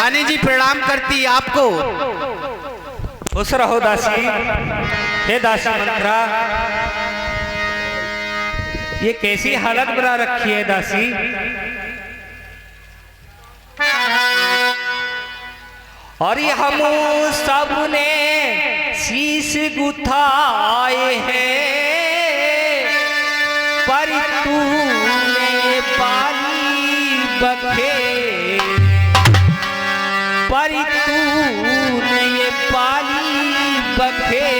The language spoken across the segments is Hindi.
रानी जी प्रणाम करती आपको। खुश रहो दासी। हे दासी मंत्रा, ये कैसी हालत बना रखी है दासी? और ये हम सब ने शीश गुथाए हैं, पर तूने पानी बखे, पर तूने ये पानी बखे,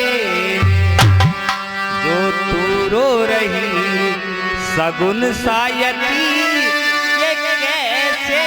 जो तू रो रही सगुन सायती, ये कैसे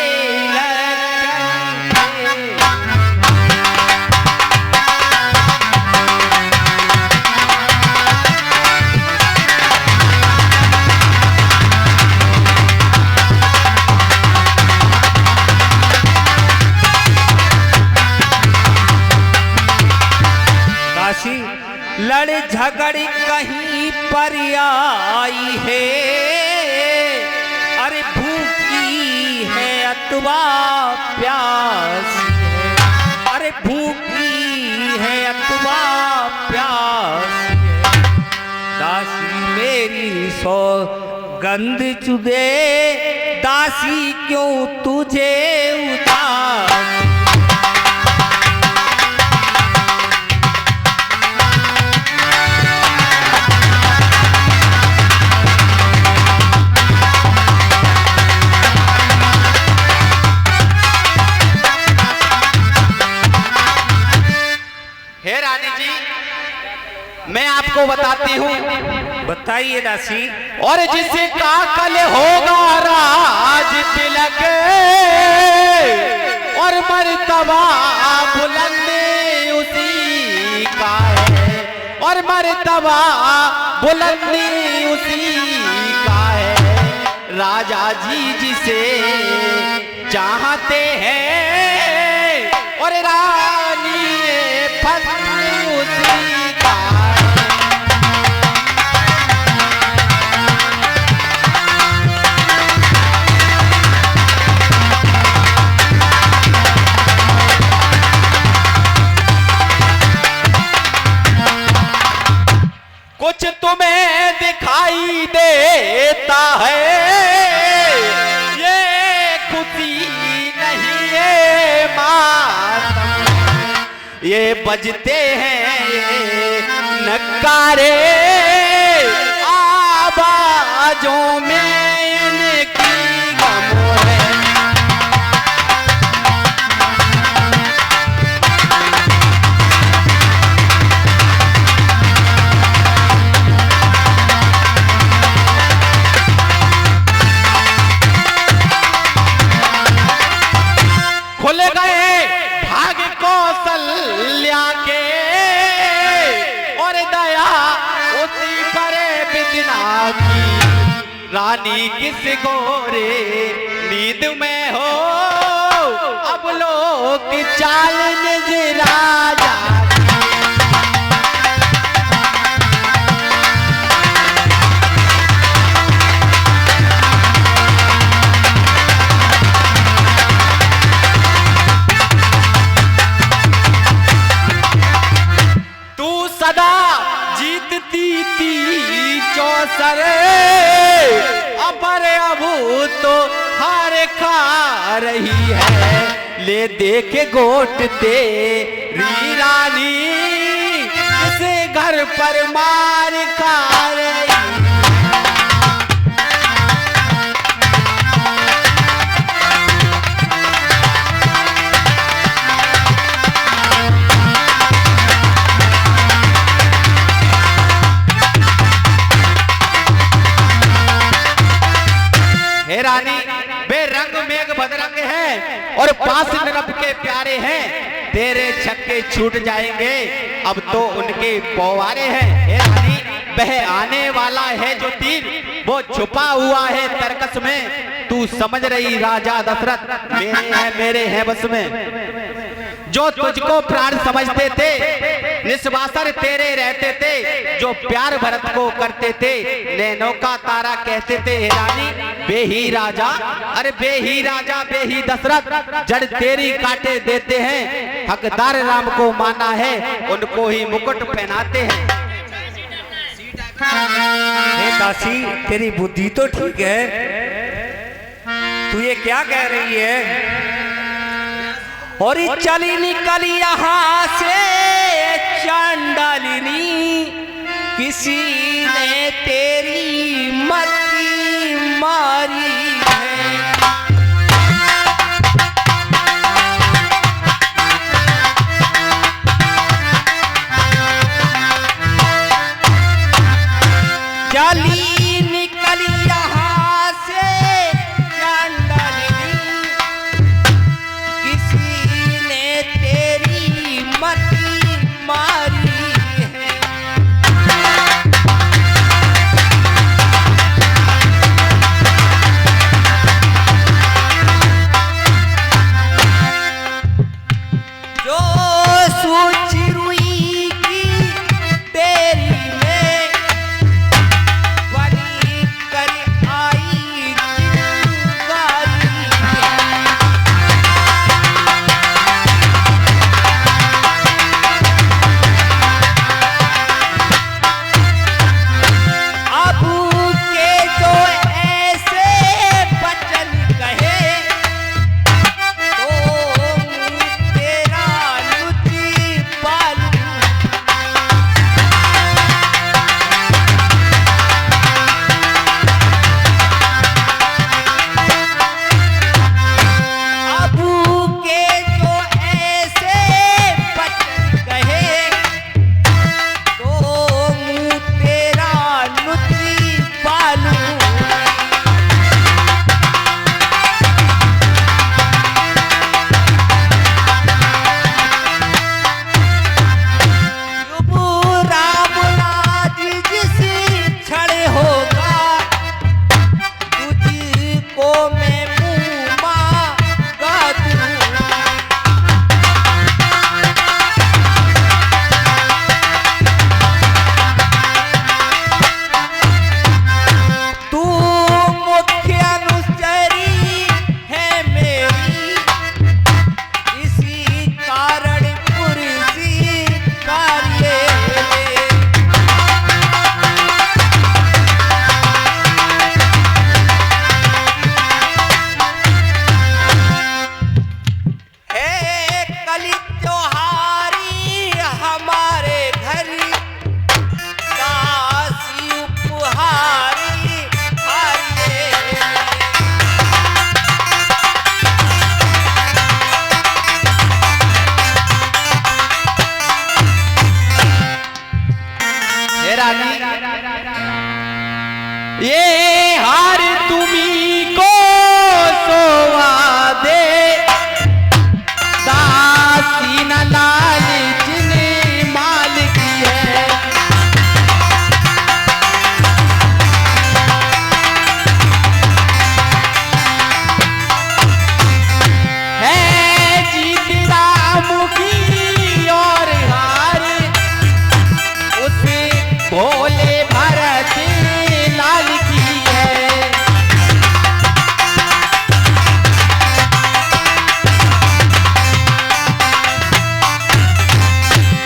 लड़ झगड़ कहीं पर आई है, अरे भूखी है अथवा प्यासी है, अरे भूखी है अथवा प्यासी है, दासी मेरी सौगंध चुदे, दासी क्यों तुझे उदास। हे रानी जी, मैं आपको बताती हूँ। बताइए दासी। और जिसका कल होगा राज तिलक, और मर्तबा बुलंद उसी का है, और मर्तबा बुलंद उसी का है, राजा जी जिसे चाहते हैं, और रानी फल उसी का है। कुछ तुम्हें दिखाई देता है, ये खुशी नहीं है मातम, ये बजते हैं ये नकारे, आवाजों में इनकी गम है। खुल गए भाग कौशल्या के, और दया उसी पर बिदना की, रानी किस गोरे नींद में हो, अब लोग चाल नजरा जा। सदा जीतती थी चौसर, अपर अब तो हार खा रही है, ले देखे गोट तेरी रानी, इस घर पर मार खा रही। हे रानी, बेरंग मेघ बदरंग है, और पास नरप के प्यारे हैं, तेरे छक्के छूट जाएंगे, अब तो उनके पौवारे हैं। हे रानी, वह आने वाला है जो तीर, वो छुपा हुआ है तरकस में, तू समझ रही राजा दशरथ, मेरे हैं बस में। जो तुझको प्राण समझते थे, निस्वासर तेरे रहते थे, जो प्यार भरत को करते थे, नैनों का तारा कहते थे। हे रानी, बेही राजा, अरे बेही राजा बेही दशरथ, जड़ तेरी काटे देते हैं। हकदार राम को माना है, उनको ही मुकुट पहनाते हैं। हे दासी, तेरी बुद्धि तो ठीक है, तू ये क्या कह रही है? और चली निकल यहाँ से चांडालिनी, किसी ने तेरी मती मारी है। चली निकल यहाँ से चांडालिनी, किसी ने तेरी मती मारी है। जो सूची रुई की तेरी में बनी कर आई चिंगारी है। अब के जो ऐसे बचन कहे, तो तेरा लुची पालू। अब के जो ऐसे बचन कहे, तो मुँह तेरा लुची पालू। युब राम राज जिस क्षण होगा, तुझको मैं मुँह मांगा दूँ। तू मुख्य अनुचरी है मेरी, इसी कारण पुरसी कार्य। है कली त्योहारी हमारे घर, दासी उपहारी हारिये। हे रानी, ये हार तुम्ही को सोवा दे, दासी न लालच ने माल की है। है जीत राम की और हार उस भोले भरत लाल की है।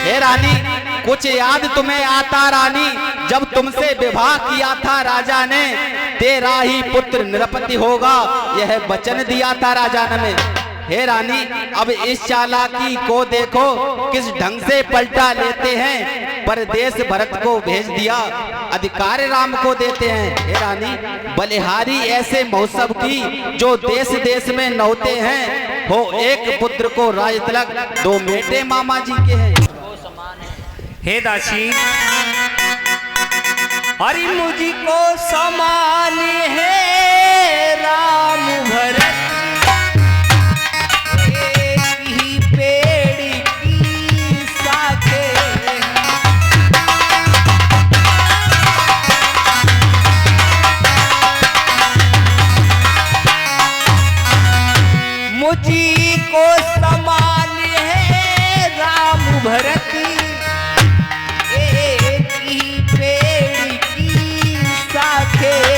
हे रानी, कुछ याद तुम्हें आता रानी, जब तुमसे विवाह किया था राजा ने, तेरा ही पुत्र नृपति होगा, यह वचन दिया था राजा ने। हे रानी, अब इस चालाकी को देखो, किस ढंग से पलटा लेते हैं। परदेश भरत को भेज दिया, अधिकार राम को देते हैं। हे रानी, बलिहारी ऐसे महोत्सव की जो देश देश में नौते हैं। हो एक पुत्र को राज तिलक, दो बेटे मामा जी के हैं। हे दासी, अरे मुझको समान है राम भरत, एक ही पेड़ की शाखें। मुझको समान है राम भरत, एक ही पेड़ की शाखें।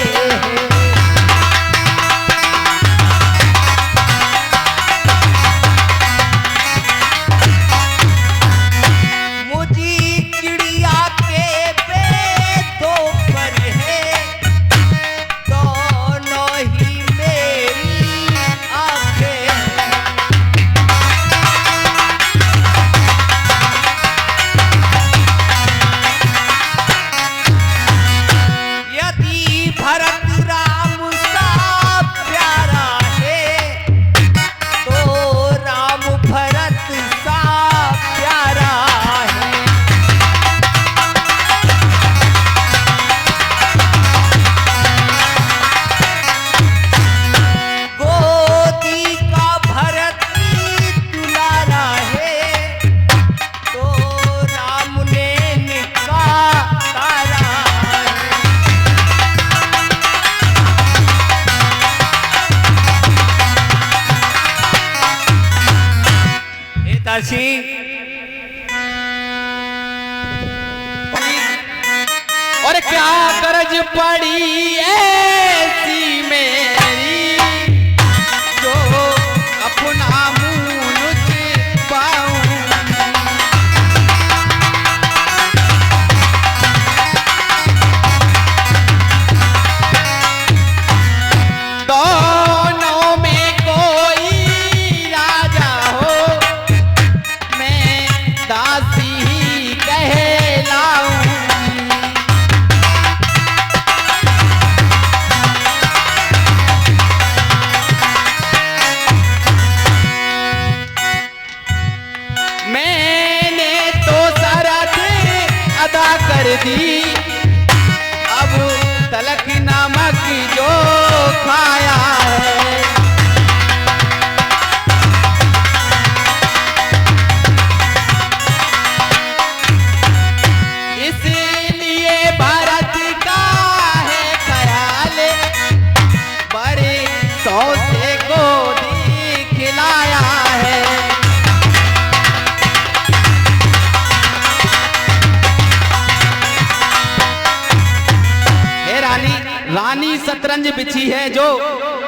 पिताजी और क्या कर्ज पड़ी ऐसी मेरी जो अपना मुँह पाऊं। दोनों में कोई राजा हो मैं दासी ही कहलाऊं। कर दी अब तलक नमक जो खाया है। इसलिए भारत का है ख्याल बड़े सौसे को खिलाया है। रानी शतरंज बिछी है जो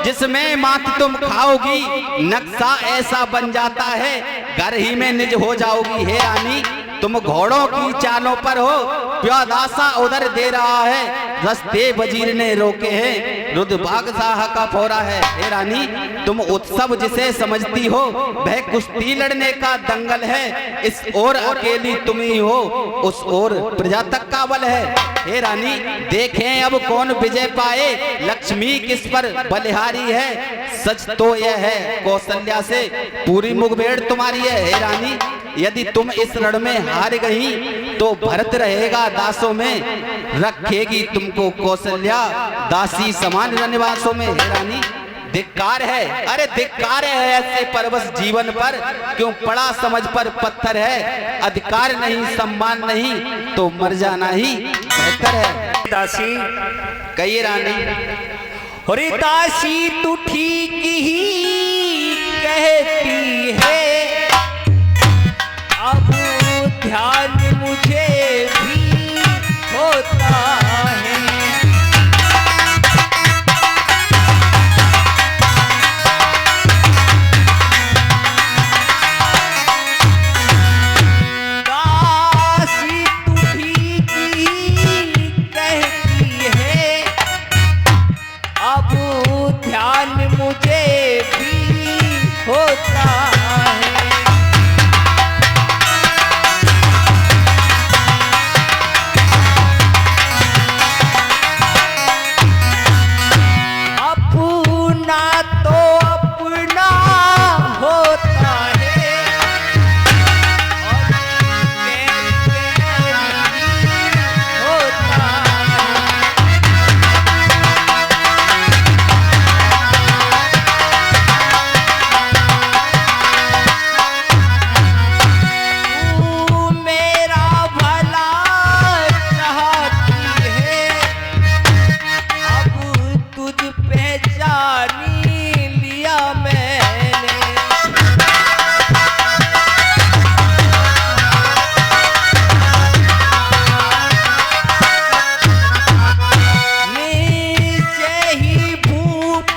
जिसमें मात तुम खाओगी नक्शा ऐसा बन जाता है घर ही में निज हो जाओगी। हे रानी तुम घोड़ों की चालों पर हो प्यादासा उधर दे रहा है रस्ते वजीर ने रोके हैं रुद्र बादशाह का फोरा है। हे रानी तुम उत्सव जिसे समझती हो वह कुश्ती लड़ने का दंगल है। इस ओर अकेली तुम ही हो उस ओर प्रजा तक का बल है। हे रानी देखें अब कौन विजय पाए लक्ष्मी किस पर बलिहारी है। सच तो यह है कौशल्या से पूरी मुठभेड़ तुम्हारी है। हे रानी यदि तुम इस रण में हार गई तो भरत रहेगा दासों में रखेगी तुमको कौशल्या दासी समान रनिवासों में। हे रानी धिक्कार है अरे धिक्कार है ऐसे परवश जीवन पर क्यों पड़ा समझ पर पत्थर है। अधिकार नहीं सम्मान नहीं तो मर जाना ही बेहतर है। दासी कहिए रानी। अरे दासी तू ठीक ही कहती है अब ध्यान मुझे भी होता है। दासी तू ठीक ही कहती है अब ध्यान मुझे भी होता है। अपना तो अपना होता है और गैर होता है। तू मेरा भला चाहती है अब तुझ पहचानी लिया मैंने। नीचे ही भूप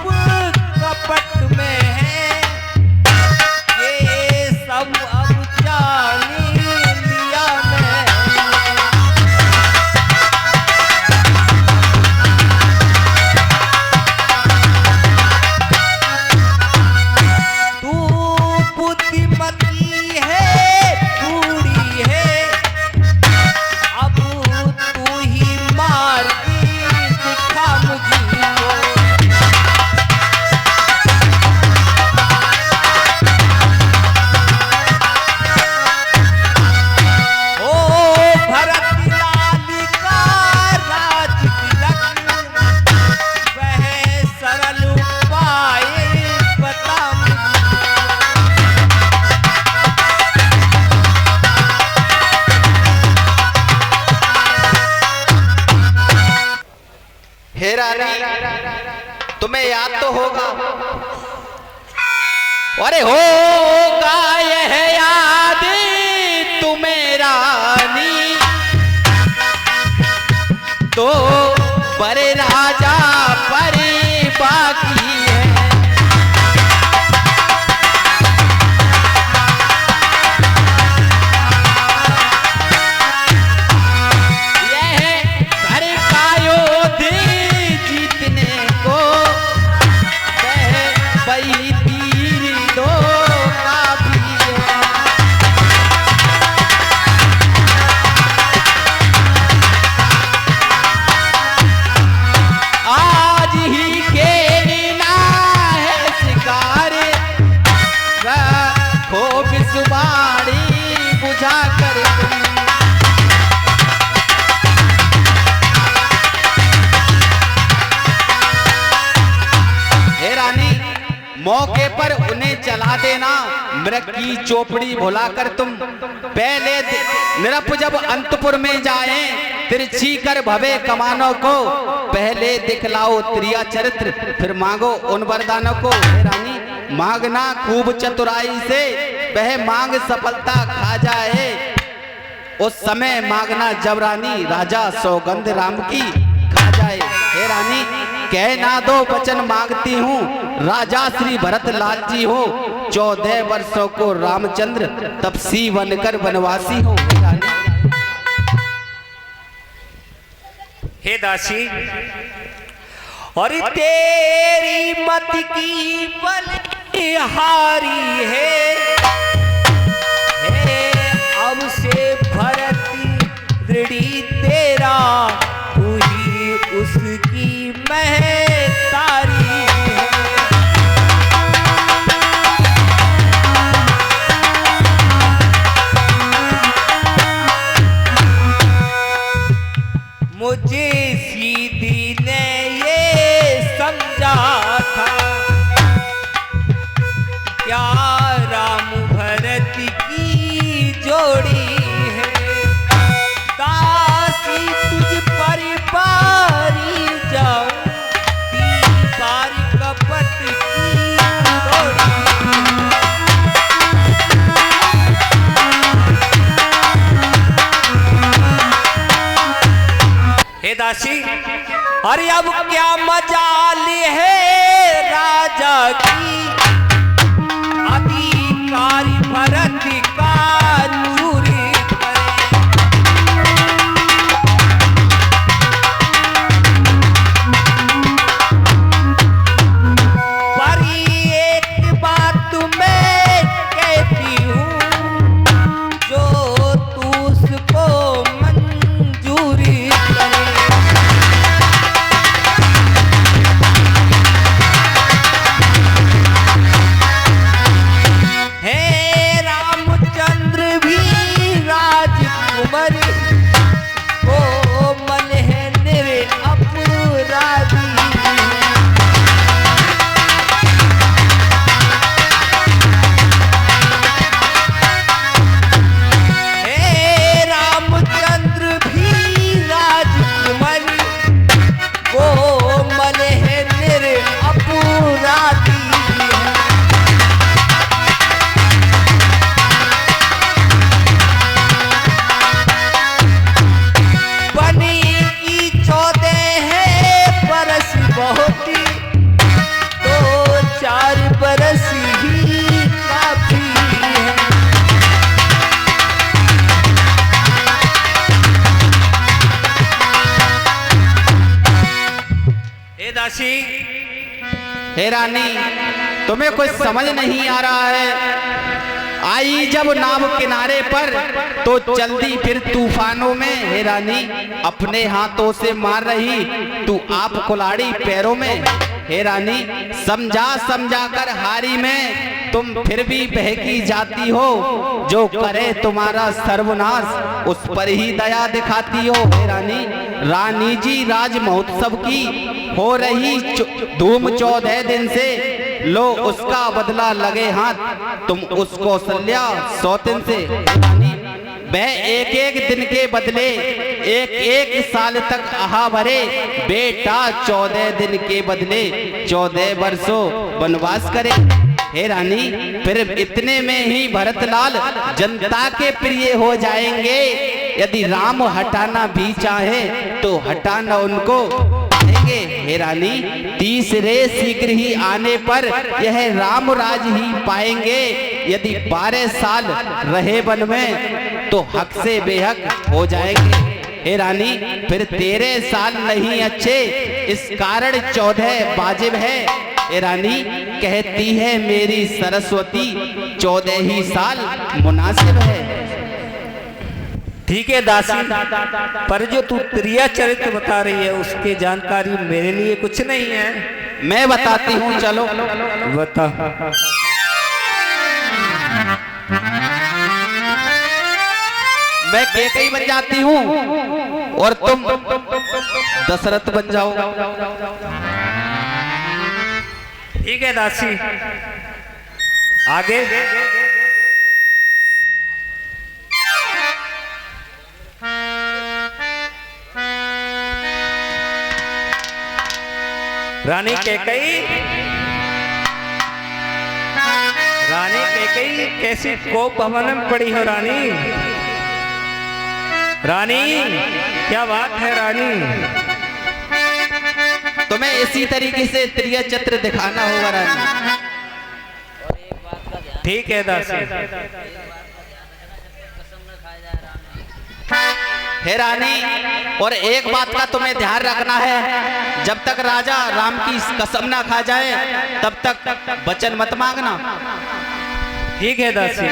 कपट में है ये सब अब जानी लिया मैंने। तू बुद्धिमती है पूरी है अब तू ही मारती दिखा मुझको। ओ भरत लाल का राज तिलक वह सरल उपाय बता हे रानी तुम्हें याद तो होगा अरे होगा यह याद हो विषवाणी बुझा कर तुम। हे रानी मौके पर उन्हें जला देना, मृग की चोपड़ी भुलाकर तुम। पहले निरप जब अंतपुर में जाए, तिरछी कर भवे कमानों को। पहले दिखलाओ त्रिया चरित्र, फिर मांगो उन वरदानों को। हे रानी मांगना खूब चतुराई से, वह मांग सफलता खा जाए। उस समय मांगना जब रानी, राजा सौगंध राम की खा जाए। हे रानी कह ना दो वचन मांगती हूँ, राजा श्री भरत लाल जी हो। 14 वर्षों को रामचंद्र तपसी बनकर वनवासी हो। हे दासी, और तेरी मत की बलिहारी है, अब से भरत दृढ़ी तेरा, तू ही उसकी महतारी है। मुझे सीधी ने ये समझा था, क्या राम भरत की जोड़ी है। दासी तुझ परिवारी जाऊं, दीवार कपट की जोड़ी। हे दासी, अरे अब क्या मजाल है राजा की, अधिकारी भरत का चूरी करे। पर एक बात मैं कहती हूँ, जो तू उसको मंजूरी करे। हे रामचंद्र भी राजकुमार, कोमल है निरपराधी। हे रामचंद्र भी राजकुमार, कोमल है निरपराधी। बरस ही काफी है। हे दासी, हे रानी तुम्हें कुछ समझ नहीं आ रहा है। आई जब नाव किनारे पर, तो चलती फिर तूफानों में। हे रानी अपने हाथों से मार रही तू आप कुल्हाड़ी पैरों में। हे रानी समझा समझा कर हारी में, तुम फिर भी बहकी जाती हो। जो करे तुम्हारा सर्वनाश, उस पर ही दया दिखाती हो। हे रानी रानी जी राज महोत्सव की हो रही धूम 14 दिन से, लो उसका बदला लगे हाथ, तुम उसको सल्या 100 दिन से। वह एक एक दिन के बदले एक एक साल तक आहा भरे, बेटा 14 दिन के बदले 14 वर्षों वनवास करे। हे रानी फिर इतने में ही भरतलाल जनता के प्रिय हो जाएंगे। यदि राम हटाना भी चाहे तो हटाना उनको देंगे। हे रानी तीसरे शीघ्र ही आने पर यह राम राज ही पाएंगे। यदि 12 साल रहे वन में तो हक से बेहक हो जाएंगे। हे रानी फिर 13 साल नहीं अच्छे, इस कारण 14 वाजिब है। हे रानी कहती है मेरी सरस्वती 14 ही साल मुनासिब है। ठीक है दासी, पर जो तू त्रिया चरित्र बता रही है उसकी जानकारी मेरे लिए कुछ नहीं है। मैं बताती हूँ, चलो बता। मैं कैकई बन जाती हूँ और तुम दशरथ बन जाओ। ठीक है दासी, आगे। रानी कैकई, रानी कैकई कैसी कोप भवन में पड़ी हो रानी? रानी क्या बात है रानी? तुम्हें इसी तरीके से त्रिय चित्र दिखाना होगा रानी। ठीक है दासी। हे रानी, और एक बात का तुम्हें ध्यान रखना है, जब तक राजा राम की कसम ना खा जाए तब तक वचन मत मांगना। ठीक है दासी।